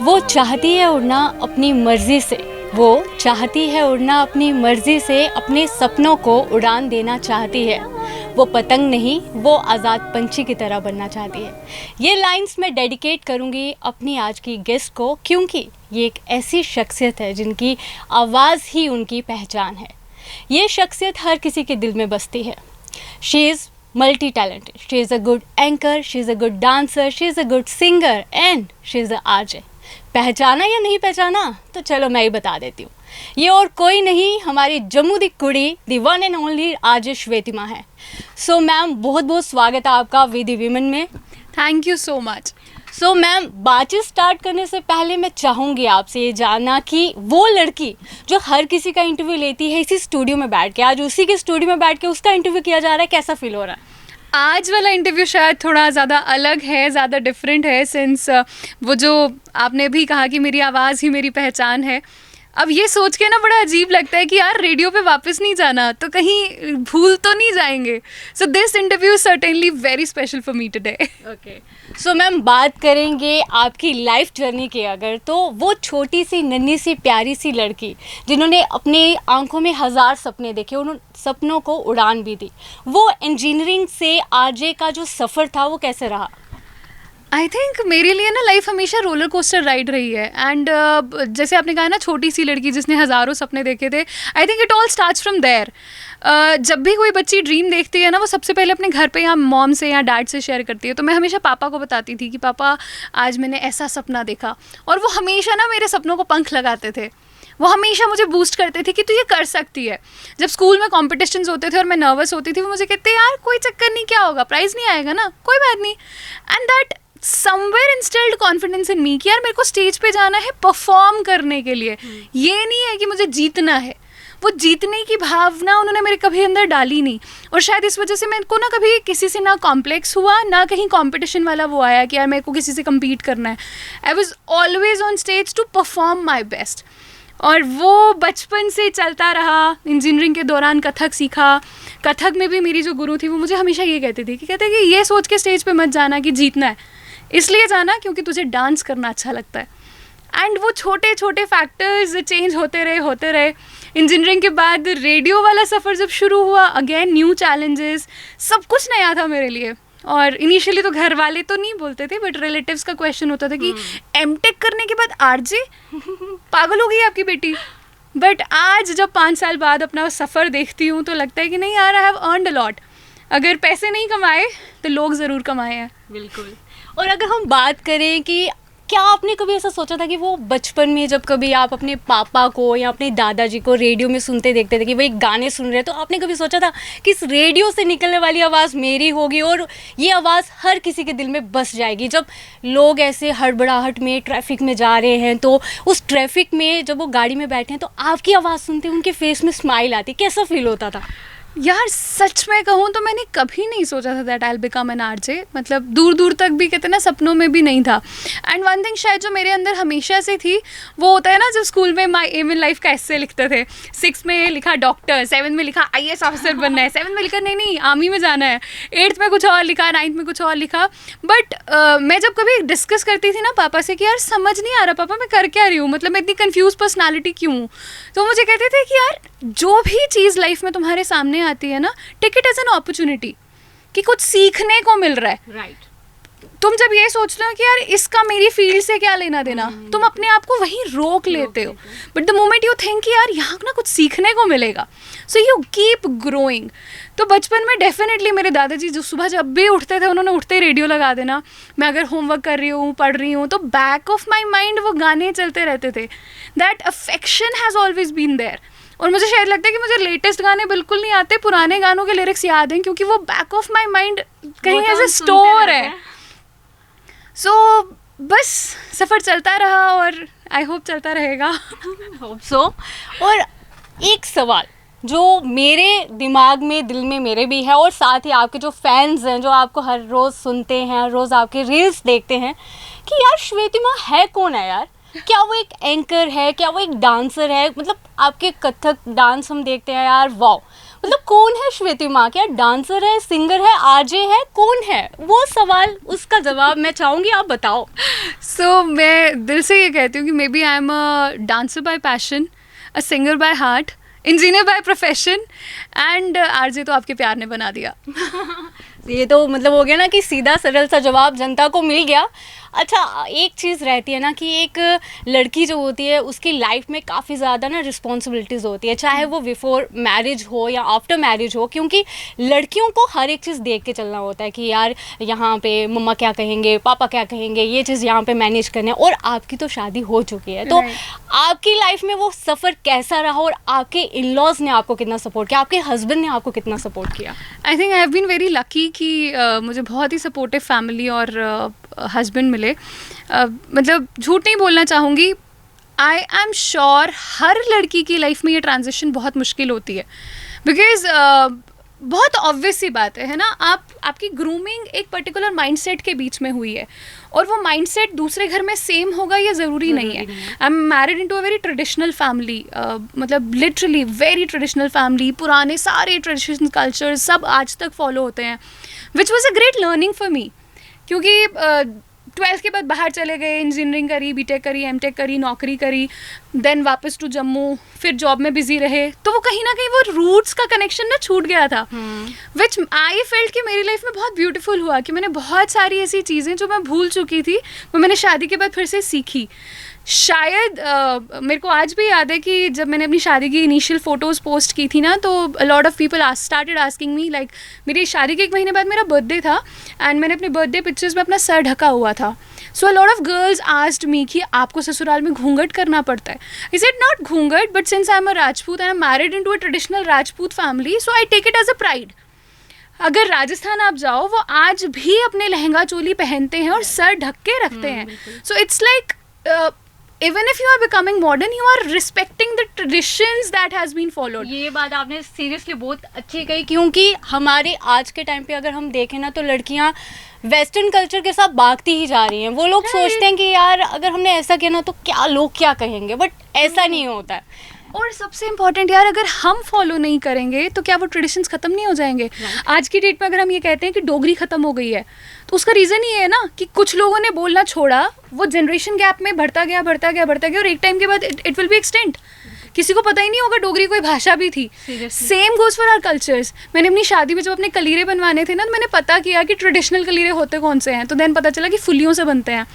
वो चाहती है उड़ना अपनी मर्जी से, वो चाहती है उड़ना अपनी मर्जी से, अपने सपनों को उड़ान देना चाहती है। वो पतंग नहीं, वो आज़ाद पंछी की तरह बनना चाहती है। ये लाइंस मैं डेडिकेट करूँगी अपनी आज की गेस्ट को, क्योंकि ये एक ऐसी शख्सियत है जिनकी आवाज़ ही उनकी पहचान है। ये शख्सियत हर किसी के दिल में बसती है। She is multi talented, she is a good anchor, she is a good dancer, she is a good singer and she is a RJ। पहचाना या नहीं पहचाना तो चलो मैं ही बता देती हूँ। ये और कोई नहीं, हमारी जम्मू दी कुड़ी, दी वन एंड ओनली RJ श्वेतिमा है। सो मैम बहुत बहुत स्वागत है आपका विद विमेन में। Thank you so much. So ma'am, बातचीत स्टार्ट करने से पहले मैं चाहूँगी आपसे ये जानना कि वो लड़की जो हर किसी का इंटरव्यू लेती है इसी स्टूडियो में बैठ के, आज उसी के स्टूडियो में बैठ के उसका इंटरव्यू किया जा रहा है, कैसा फील हो रहा है? आज वाला इंटरव्यू शायद थोड़ा ज़्यादा अलग है, ज़्यादा डिफरेंट है, सिंस वो जो आपने भी कहा कि मेरी आवाज़ ही मेरी पहचान है। अब ये सोच के ना बड़ा अजीब लगता है कि यार रेडियो पे वापस नहीं जाना तो कहीं भूल तो नहीं जाएंगे। So this interview is certainly very special for me today. Okay, so ma'am बात करेंगे आपकी लाइफ जर्नी की अगर, तो वो छोटी सी नन्ही सी प्यारी सी लड़की जिन्होंने अपने आंखों में हज़ार सपने देखे, उन सपनों को उड़ान भी दी, वो इंजीनियरिंग से आरजे का जो सफ़र था वो कैसे रहा? आई थिंक मेरे लिए ना लाइफ हमेशा रोलर कोस्टर राइड रही है। एंड जैसे आपने कहा ना, छोटी सी लड़की जिसने हज़ारों सपने देखे थे, I think it all starts from there. जब भी कोई बच्ची ड्रीम देखती है ना, वो सबसे पहले अपने घर पे या मॉम से या डैड से शेयर करती है। तो मैं हमेशा पापा को बताती थी कि पापा आज मैंने ऐसा सपना देखा, और वो हमेशा ना मेरे सपनों को पंख लगाते थे। वो हमेशा मुझे बूस्ट करते थे कि तू ये कर सकती है। जब स्कूल में कॉम्पिटिशन्स होते थे और मैं नर्वस होती थी, वो मुझे कहते यार कोई चक्कर नहीं, क्या होगा, प्राइज़ नहीं आएगा ना, कोई बात नहीं। And that somewhere instilled confidence in me कि यार मेरे को स्टेज पे जाना है परफॉर्म करने के लिए, ये नहीं है कि मुझे जीतना है। वो जीतने की भावना उन्होंने मेरे कभी अंदर डाली नहीं, और शायद इस वजह से मेरे को ना कभी किसी से ना कॉम्प्लेक्स हुआ, ना कहीं कंपटीशन वाला वो आया कि यार मेरे को किसी से कम्पीट करना है। I was always on stage to perform my best, और वो बचपन से चलता रहा। इंजीनियरिंग के दौरान कथक सीखा। कथक में भी मेरी जो गुरु थी वो मुझे हमेशा ये कहती थी कि ये सोच के स्टेज पे मत जाना कि जीतना है, इसलिए जाना क्योंकि तुझे डांस करना अच्छा लगता है। एंड वो छोटे छोटे फैक्टर्स चेंज होते रहे। इंजीनियरिंग के बाद रेडियो वाला सफ़र जब शुरू हुआ, अगेन न्यू चैलेंजेस, सब कुछ नया था मेरे लिए। और इनिशियली तो घर वाले तो नहीं बोलते थे, बट रिलेटिव्स का क्वेश्चन होता था कि एमटेक करने के बाद आरजे, पागल हो गई आपकी बेटी। बट आज जब 5 साल बाद अपना सफ़र देखती हूँ तो लगता है कि नहीं यार, I have earned a lot. अगर पैसे नहीं कमाए तो लोग ज़रूर कमाए हैं। बिल्कुल। और अगर हम बात करें कि क्या आपने कभी ऐसा सोचा था कि वो बचपन में जब कभी आप अपने पापा को या अपने दादाजी को रेडियो में सुनते देखते थे कि वो एक गाने सुन रहे हैं, तो आपने कभी सोचा था कि इस रेडियो से निकलने वाली आवाज़ मेरी होगी और ये आवाज़ हर किसी के दिल में बस जाएगी? जब लोग ऐसे हड़बड़ाहट में ट्रैफिक में जा रहे हैं, तो उस ट्रैफिक में जब वो गाड़ी में बैठे हैं तो आपकी आवाज़ सुनते उनके फेस में स्माइल आती, कैसा फील होता था? यार सच में कहूँ तो मैंने कभी नहीं सोचा था that I will become an RJ. मतलब दूर दूर तक भी कहते ना, सपनों में भी नहीं था। एंड वन थिंग शायद जो मेरे अंदर हमेशा से थी, वो होता है ना जब स्कूल में माई एम इन लाइफ का ऐसे लिखते थे। 6 में लिखा डॉक्टर, 7 में लिखा IAS ऑफिसर बनना है, 7 में लिखा नहीं आर्मी में जाना है, 8th में कुछ और लिखा, 9th में कुछ और लिखा। बट मैं जब कभी डिस्कस करती थी ना पापा से कि यार समझ नहीं आ रहा पापा मैं कर क्या रही हूँ, मतलब मैं इतनी कन्फ्यूज पर्सनैलिटी क्यों हूँ, तो मुझे कहते थे कि यार जो भी चीज़ लाइफ में तुम्हारे सामने आती है ना, take it as an opportunity कि कुछ सीखने को मिल रहा है। राइट। तुम जब ये सोचते हो कि यार इसका मेरी फील्ड से क्या लेना देना, तुम अपने आप को वहीं रोक लेते हो। But the moment you think कि यार यहाँ ना कुछ सीखने को मिलेगा, सो यू कीप ग्रोइंग। तो बचपन में डेफिनेटली मेरे दादाजी जो सुबह जब भी उठते थे, उन्होंने उठते ही रेडियो लगा देना। मैं अगर होमवर्क कर रही हूँ, पढ़ रही हूँ, तो बैक ऑफ माई माइंड वो गाने चलते रहते थे। That affection has always been there. और मुझे शायद लगता है कि मुझे लेटेस्ट गाने बिल्कुल नहीं आते, पुराने गानों के लिरिक्स याद हैं क्योंकि वो बैक ऑफ माई माइंड कहीं ऐसे स्टोर है। सो बस सफ़र चलता रहा और आई होप चलता रहेगा। Hope so. और एक सवाल जो मेरे दिमाग में, दिल में मेरे भी है, और साथ ही आपके जो फैंस हैं जो आपको हर रोज़ सुनते हैं, हर रोज़ आपके रील्स देखते हैं, कि यार श्वेतिमा है कौन है यार? क्या वो एक एंकर है, क्या वो एक डांसर है? मतलब आपके कथक डांस हम देखते हैं यार, वाओ, मतलब कौन है श्वेतिमा, क्या डांसर है, सिंगर है, आरजे है, कौन है? वो सवाल, उसका जवाब मैं चाहूँगी आप बताओ। सो मैं दिल से ये कहती हूँ कि maybe I am a dancer by passion, a singer by heart, engineer by profession and RJ तो आपके प्यार ने बना दिया। ये तो मतलब हो गया ना कि सीधा सरल सा जवाब जनता को मिल गया। अच्छा, एक चीज़ रहती है ना कि एक लड़की जो होती है उसकी लाइफ में काफ़ी ज़्यादा ना रिस्पॉन्सिबिलिटीज़ होती है, चाहे वो बिफोर मैरिज हो या आफ्टर मैरिज हो, क्योंकि लड़कियों को हर एक चीज़ देख के चलना होता है कि यार यहाँ पे मम्मा क्या कहेंगे, पापा क्या कहेंगे, ये चीज़ यहाँ पे मैनेज करना है। और आपकी तो शादी हो चुकी है, तो आपकी लाइफ में वो सफ़र कैसा रहा और आपके इन लॉज ने आपको कितना सपोर्ट किया, आपके हस्बैंड ने आपको कितना सपोर्ट किया? I think I have been very lucky कि मुझे बहुत ही सपोर्टिव फैमिली और हस्बैंड मिले। मतलब झूठ नहीं बोलना चाहूँगी, आई एम श्योर हर लड़की की लाइफ में ये ट्रांजिशन बहुत मुश्किल होती है, बिकॉज बहुत ऑब्वियस सी बात है ना, आपकी ग्रूमिंग एक पर्टिकुलर माइंडसेट के बीच में हुई है और वो माइंडसेट दूसरे घर में सेम होगा ये ज़रूरी नहीं है। आई am married into a very traditional family, मतलब लिटरली वेरी ट्रेडिशनल फैमिली, पुराने सारे ट्रेडिशनल कल्चर्स सब आज तक फॉलो होते हैं, which was a great learning for me. क्योंकि 12th के बाद बाहर चले गए, इंजीनियरिंग करी, बीटेक करी, एमटेक करी, नौकरी करी, देन वापस टू जम्मू, फिर जॉब में बिजी रहे, तो वो कहीं ना कहीं वो रूट्स का कनेक्शन ना छूट गया था, विच आई फेल्ट कि मेरी लाइफ में बहुत ब्यूटीफुल हुआ कि मैंने बहुत सारी ऐसी चीज़ें जो मैं भूल चुकी थी वो मैंने शादी के बाद फिर से सीखी। शायद मेरे को आज भी याद है कि जब मैंने अपनी शादी की इनिशियल फ़ोटोज़ पोस्ट की थी ना, तो अ lot of people started asking me, like मेरी शादी के 1 महीने बाद मेरा बर्थडे था एंड मैंने अपने बर्थडे पिक्चर्स में अपना सर ढका हुआ था। So a lot of girls asked me कि आपको ससुराल में घूंघट करना पड़ता है। आई सेड नॉट घूंघट, but since I am a Rajput and I am married into a traditional Rajput family, so I take it as a pride. अगर राजस्थान आप जाओ, वो आज भी अपने लहंगा चोली पहनते हैं और सर ढक के रखते हैं। So it's like even if you are becoming modern, you are respecting the traditions that has been followed. ये बात आपने सीरियसली बहुत अच्छी कही, क्योंकि हमारे आज के टाइम पे अगर हम देखें ना तो लड़कियां वेस्टर्न कल्चर के साथ भागती ही जा रही हैं। वो लोग सोचते हैं कि यार अगर हमने ऐसा किया ना तो क्या लोग क्या कहेंगे, बट ऐसा नहीं होता है। और सबसे इम्पॉर्टेंट यार, अगर हम फॉलो नहीं करेंगे तो क्या वो ट्रेडिशंस खत्म नहीं हो जाएंगे? आज की डेट में अगर हम ये कहते हैं कि डोगरी खत्म हो गई है, तो उसका रीज़न ये है ना कि कुछ लोगों ने बोलना छोड़ा, वो जनरेशन गैप में बढ़ता गया और एक टाइम के बाद इट विल बी एक्सटेंट। किसी को पता ही नहीं होगा डोगरी कोई भाषा भी थी। Same goes for our cultures. मैंने अपनी शादी में जब अपने कलीरे बनवाने थे ना, तो मैंने पता किया कि ट्रेडिशनल कलीरे होते कौन से हैं, तो देन पता चला कि फुलियों से बनते हैं।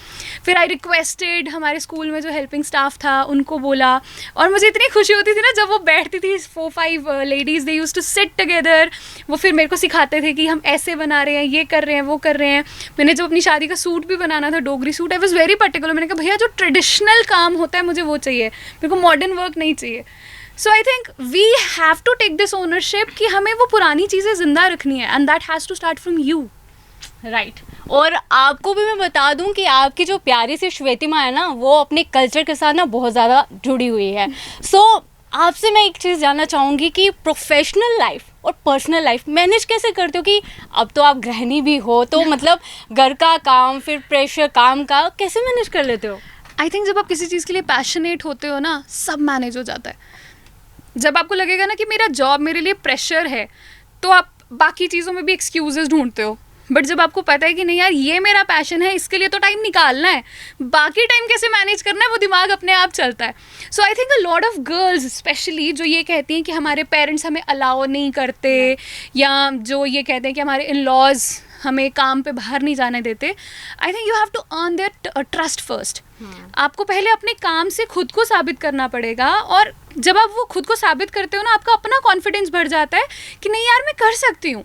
फिर आई रिक्वेस्टेड, हमारे स्कूल में जो हेल्पिंग स्टाफ था उनको बोला, और मुझे इतनी खुशी होती थी ना जब वो बैठती थी 4-5 ladies, they used to sit together. वो फिर मेरे को सिखाते थे कि हम ऐसे बना रहे हैं, ये कर रहे हैं, वो कर रहे हैं। मैंने जब अपनी शादी का सूट भी बनाना था, Dogri suit, I was very particular. मैंने कहा भैया जो ट्रेडिशनल काम होता है मुझे वो चाहिए, मेरे को मॉडर्न वर्क नहीं चाहिए। So I think we have to take this ownership कि हमें वो पुरानी चीज़ें जिंदा रखनी है, and that has to start from you. Right. और आपको भी मैं बता दूं कि आपकी जो प्यारी सी श्वेतिमा है ना, वो अपने कल्चर के साथ ना बहुत ज़्यादा जुड़ी हुई है। सो आपसे मैं एक चीज़ जानना चाहूँगी कि प्रोफेशनल लाइफ और पर्सनल लाइफ मैनेज कैसे करते हो? कि अब तो आप गृहिणी भी हो, तो मतलब घर का काम, फिर प्रेशर काम का, कैसे मैनेज कर लेते हो? आई थिंक जब आप किसी चीज़ के लिए पैशनेट होते हो ना, सब मैनेज हो जाता है। जब आपको लगेगा ना कि मेरा जॉब मेरे लिए प्रेशर है, तो आप बाकी चीज़ों में भी एक्सक्यूजेस ढूंढते हो। बट जब आपको पता है कि नहीं यार ये मेरा पैशन है, इसके लिए तो टाइम निकालना है, बाकी टाइम कैसे मैनेज करना है वो दिमाग अपने आप चलता है। So I think a lot of girls specially जो ये कहती हैं कि हमारे पेरेंट्स हमें अलाउ नहीं करते, या जो ये कहते हैं कि हमारे इन लॉज हमें काम पे बाहर नहीं जाने देते, I think you have to earn their trust first. आपको पहले अपने काम से खुद को साबित करना पड़ेगा, और जब आप वो खुद को साबित करते हो ना, आपका अपना कॉन्फिडेंस बढ़ जाता है कि नहीं यार मैं कर सकती हूँ।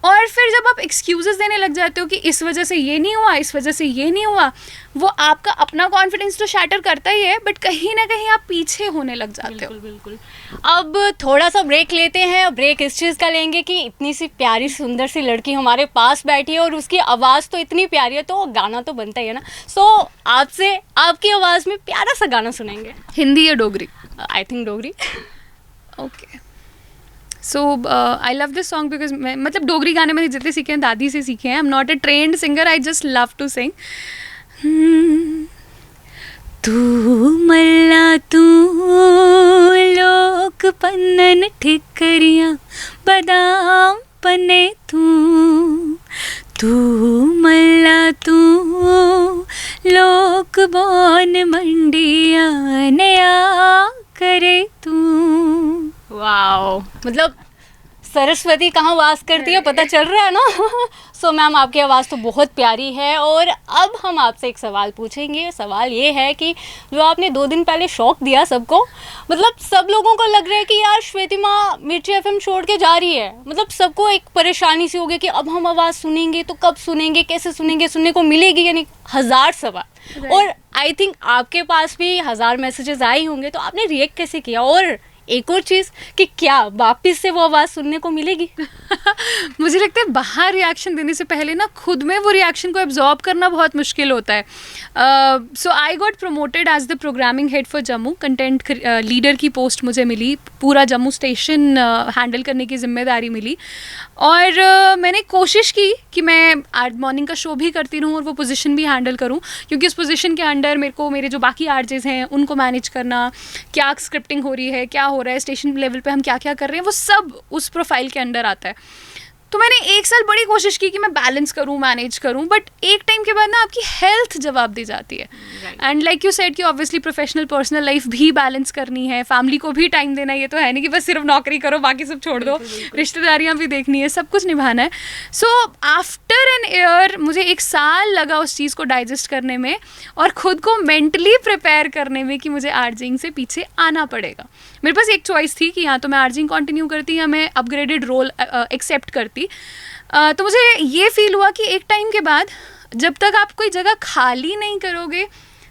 और फिर जब आप एक्सक्यूजेस देने लग जाते हो कि इस वजह से ये नहीं हुआ, इस वजह से ये नहीं हुआ, वो आपका अपना कॉन्फिडेंस तो शैटर करता ही है, बट कहीं ना कहीं आप पीछे होने लग जाते हो। बिल्कुल। अब थोड़ा सा ब्रेक लेते हैं। ब्रेक इस चीज़ का लेंगे कि इतनी सी प्यारी सुंदर सी लड़की हमारे पास बैठी है और उसकी आवाज़ तो इतनी प्यारी है, तो गाना तो बनता ही है ना। सो आपसे आपकी आवाज़ में प्यारा सा गाना सुनेंगे। हिंदी या Dogri? I think Dogri. Okay. So I love this song because मैं मतलब डोगरी गाने मैंने जितने सीखे हैं दादी से सीखे हैं। I am not a trained singer, I just love to sing. तू मल्ला तू लोक पन्नन ठिकरिया बदाम पन्ने तू मल्ला तू लोक बोन मंडिया नया करे तू। वाओ, मतलब सरस्वती कहाँ वास करती है पता चल रहा है ना। सो मैम, आपकी आवाज़ तो बहुत प्यारी है। और अब हम आपसे एक सवाल पूछेंगे। सवाल ये है कि जो आपने 2 दिन पहले शौक दिया सबको, मतलब सब लोगों को लग रहा है कि यार श्वेतिमा मिर्ची एफएम छोड़ के जा रही है। मतलब सबको एक परेशानी सी होगी कि अब हम आवाज़ सुनेंगे तो कब सुनेंगे, कैसे सुनेंगे, सुनने को मिलेगी यानी 1000 सवाल। और आई थिंक आपके पास भी 1000 मैसेजेस आए होंगे, तो आपने रिएक्ट कैसे किया? और एक और चीज़ कि क्या वापस से वो आवाज़ सुनने को मिलेगी? मुझे लगता है बाहर रिएक्शन देने से पहले ना खुद में वो रिएक्शन को एब्जॉर्ब करना बहुत मुश्किल होता है। So I got promoted as the programming head for Jammu. Content leader की पोस्ट मुझे मिली, पूरा जम्मू स्टेशन हैंडल करने की जिम्मेदारी मिली। और मैंने कोशिश की कि मैं आज मॉर्निंग का शो भी करती रहूँ और वो पोजीशन भी हैंडल करूँ, क्योंकि उस पोजीशन के अंडर मेरे को मेरे जो बाकी आरजेस हैं उनको मैनेज करना, क्या स्क्रिप्टिंग हो रही है, क्या हो रहा है स्टेशन लेवल पे, हम क्या क्या कर रहे हैं, वो सब उस प्रोफाइल के अंडर आता है। तो मैंने 1 साल बड़ी कोशिश की कि मैं बैलेंस करूँ, मैनेज करूँ, बट एक टाइम के बाद ना आपकी हेल्थ जवाब दे जाती है। एंड लाइक यू सेड कि ऑब्वियसली प्रोफेशनल पर्सनल लाइफ भी बैलेंस करनी है, फैमिली को भी टाइम देना है। ये तो है नहीं कि बस सिर्फ नौकरी करो बाकी सब छोड़ दो, रिश्तेदारियाँ भी देखनी है, सब कुछ निभाना है। सो आफ्टर एन ईयर मुझे 1 साल लगा उस चीज़ को डाइजेस्ट करने में और ख़ुद को मेंटली प्रिपेयर करने में कि मुझे आरजिंग से पीछे आना पड़ेगा। मेरे पास एक चॉइस थी कि या तो मैं आरजिंग कंटिन्यू करती या मैं अपग्रेडेड रोल एक्सेप्ट करती। तो मुझे ये फील हुआ कि एक टाइम के बाद जब तक आप कोई जगह खाली नहीं करोगे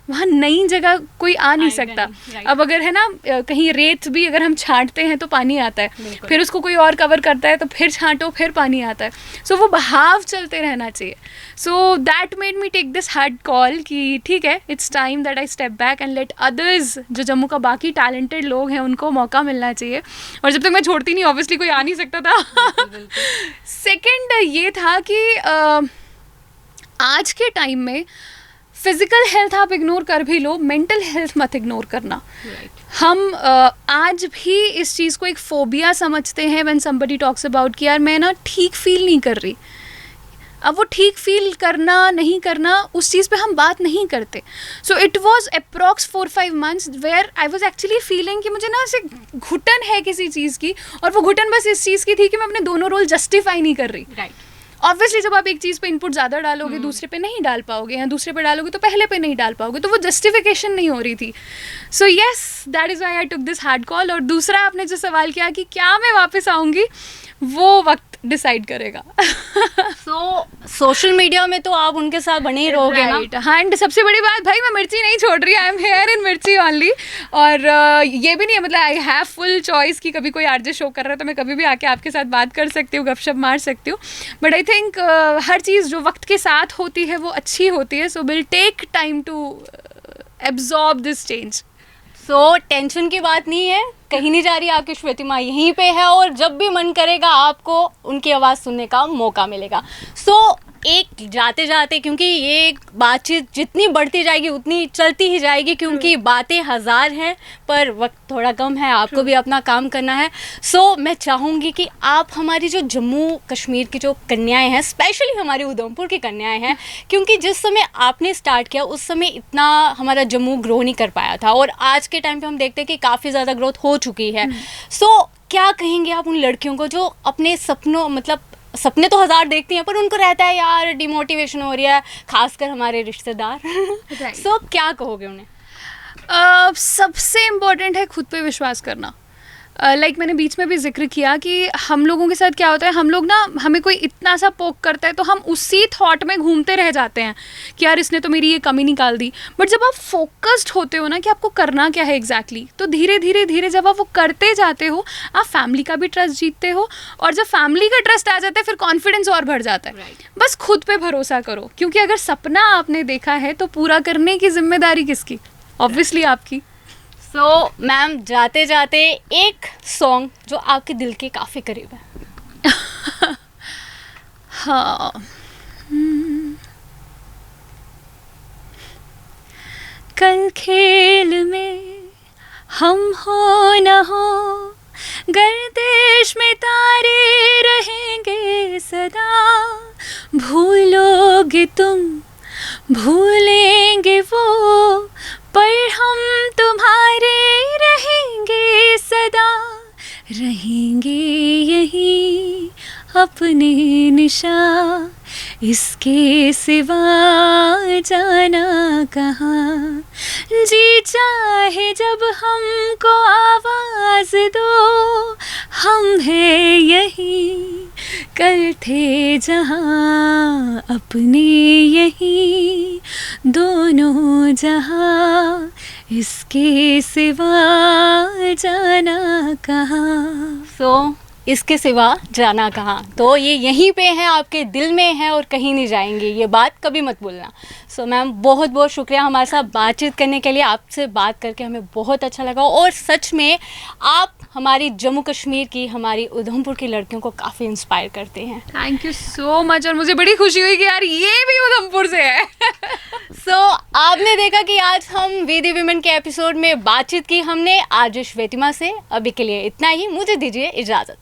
वहाँ नई जगह कोई आ नहीं सकता। अब अगर है ना कहीं रेत भी अगर हम छांटते हैं तो पानी आता है, फिर उसको कोई और कवर करता है तो फिर छांटो फिर पानी आता है। सो वो बहाव चलते रहना चाहिए। So that made me take this hard call कि ठीक है, it's time that I step back and let others, जो जम्मू का बाकी टैलेंटेड लोग हैं उनको मौका मिलना चाहिए। और जब तक मैं छोड़ती नहीं, ऑब्वियसली कोई आ नहीं सकता था। सेकेंड ये था कि आज के टाइम में फिजिकल हेल्थ आप इग्नोर कर भी लो, मेंटल हेल्थ मत इग्नोर करना। हम आज भी इस चीज़ को एक फोबिया समझते हैं व्हेन समबडी टॉक्स अबाउट कि यार मैं ना ठीक फील नहीं कर रही। अब वो ठीक फील करना नहीं करना उस चीज़ पे हम बात नहीं करते। So it was approx 4-5 months where I was actually feeling कि मुझे ना ऐसे घुटन है किसी चीज़ की, और वो घुटन बस इस चीज़ की थी कि मैं अपने दोनों रोल जस्टिफाई नहीं कर रही। ऑब्वियसली जब आप एक चीज़ पे इनपुट ज़्यादा डालोगे दूसरे पे नहीं डाल पाओगे, या दूसरे पे डालोगे तो पहले पे नहीं डाल पाओगे, तो वो जस्टिफिकेशन नहीं हो रही थी। So yes, that is why I took this hard call. और दूसरा आपने जो सवाल किया कि क्या मैं वापस आऊँगी, वो वक्त डिसाइड करेगा। सो सोशल मीडिया में तो आप उनके साथ बने ही रहोगे ना? हाँ, एंड सबसे बड़ी बात भाई, मैं मिर्ची नहीं छोड़ रही, आई एम हेयर इन मिर्ची ओनली। और ये भी नहीं है, मतलब आई हैव फुल चॉइस कि कभी कोई आरजे शो कर रहा है तो मैं कभी भी आके आपके साथ बात कर सकती हूँ, गपशप मार सकती हूँ। बट आई थिंक हर चीज़ जो वक्त के साथ होती है वो अच्छी होती है। So will take time to absorb this change. So tension की बात नहीं है, कहीं नहीं जा रही आपकी श्वेतिमा, यहीं पे है। और जब भी मन करेगा आपको उनकी आवाज़ सुनने का मौका मिलेगा। सो एक जाते जाते, क्योंकि ये बातचीत जितनी बढ़ती जाएगी उतनी चलती ही जाएगी, क्योंकि बातें 1000 हैं पर वक्त थोड़ा कम है, आपको भी अपना काम करना है। सो मैं चाहूँगी कि आप हमारी जो जम्मू कश्मीर की जो कन्याएं हैं, स्पेशली हमारी उधमपुर की कन्याएं हैं, क्योंकि जिस समय आपने स्टार्ट किया उस समय इतना हमारा जम्मू ग्रो नहीं कर पाया था, और आज के टाइम पे हम देखते हैं कि काफ़ी ज़्यादा ग्रोथ हो चुकी है। सो क्या कहेंगे आप उन लड़कियों को जो अपने सपनों, मतलब सपने तो 1000 देखती हैं पर उनको रहता है यार डिमोटिवेशन हो रही है, खासकर हमारे रिश्तेदार। सो क्या कहोगे उन्हें? सबसे इम्पोर्टेंट है खुद पे विश्वास करना। लाइक मैंने बीच में भी जिक्र किया कि हम लोगों के साथ क्या होता है, हम लोग ना, हमें कोई इतना सा पोक करता है तो हम उसी थॉट में घूमते रह जाते हैं कि यार इसने तो मेरी ये कमी निकाल दी। बट जब आप फोकस्ड होते हो ना कि आपको करना क्या है एग्जैक्टली, तो धीरे धीरे धीरे जब आप वो करते जाते हो, आप फैमिली का भी ट्रस्ट जीतते हो, और जब फैमिली का ट्रस्ट आ जाता है फिर कॉन्फिडेंस और बढ़ जाता है। बस खुद पे भरोसा करो, क्योंकि अगर सपना आपने देखा है तो पूरा करने की जिम्मेदारी किसकी? ऑब्वियसली आपकी। सो मैम, जाते जाते एक सॉन्ग जो आपके दिल के काफ़ी करीब है। हाँ, कल खेल में हम हो न हो, गर्दिश में तारे रहेंगे सदा, भूलोगे तुम भूलेंगे वो, पर हम तुम्हारे रहेंगे सदा, रहेंगे यही अपने निशा, इसके सिवा जाना कहाँ, जी चाहे जब हमको आवाज़ दो, हम हैं यही कल थे जहाँ, अपने यही दोनों जहाँ, इसके सिवा जाना कहाँ। सो इसके सिवा जाना कहाँ, तो ये यहीं पे है, आपके दिल में है और कहीं नहीं जाएंगे, ये बात कभी मत भूलना। सो मैम बहुत बहुत शुक्रिया हमारे साथ बातचीत करने के लिए, आपसे बात करके हमें बहुत अच्छा लगा और सच में आप हमारी जम्मू कश्मीर की, हमारी उधमपुर की लड़कियों को काफ़ी इंस्पायर करते हैं। थैंक यू सो मच, और मुझे बड़ी खुशी हुई कि यार ये भी उधमपुर से है। सो आपने देखा कि आज हम वीदी विमेन के एपिसोड में बातचीत की हमने आज श्वेतिमा से। अभी के लिए इतना ही, मुझे दीजिए इजाज़त।